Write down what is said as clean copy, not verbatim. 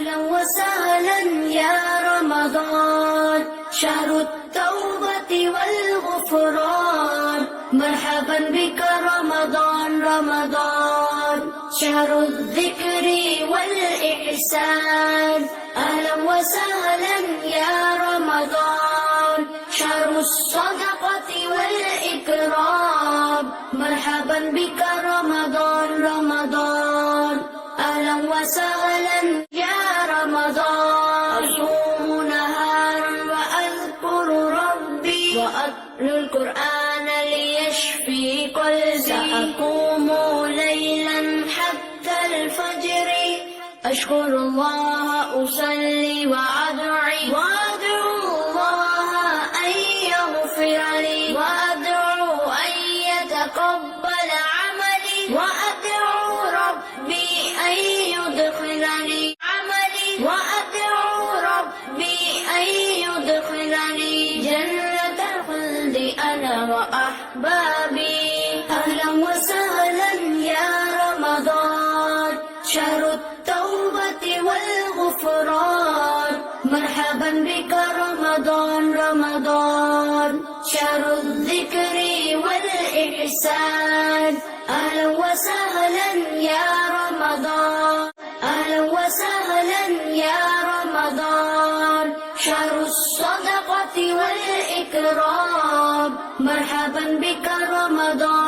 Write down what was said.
أهلا وسهلا يا رمضان، شهر التوبة والغفران. مرحبا بك رمضان رمضان، شهر الذكر والإحسان. أهلا وسهلا يا رمضان، شهر الصدقة والإكرام. مرحبا بك رمضان رمضان، أهلا وسهلا يا رمضان. أصوم نهارا وأذكر ربي، وأتلو القرآن ليشفي قلبي. سأقوم ليلا حتى الفجر، أشكر الله أصلي وأدعو الله أن يغفر لي، وأدعو أن يتقبل عملي، وأدعو ربي أن يدخلني عملي، وأدعو ربي أن يدخلني جنة الخلد أنا وأحبابي. أهلا وسهلا يا رمضان، شهر التوبة والغفران. مرحبا بك رمضان رمضان، شهر الذكر والإحسان. أهلا وسهلا يا رمضان، أهلا وسهلا يا رمضان، شهر الصدقة والإكرام. مرحبا بك رمضان.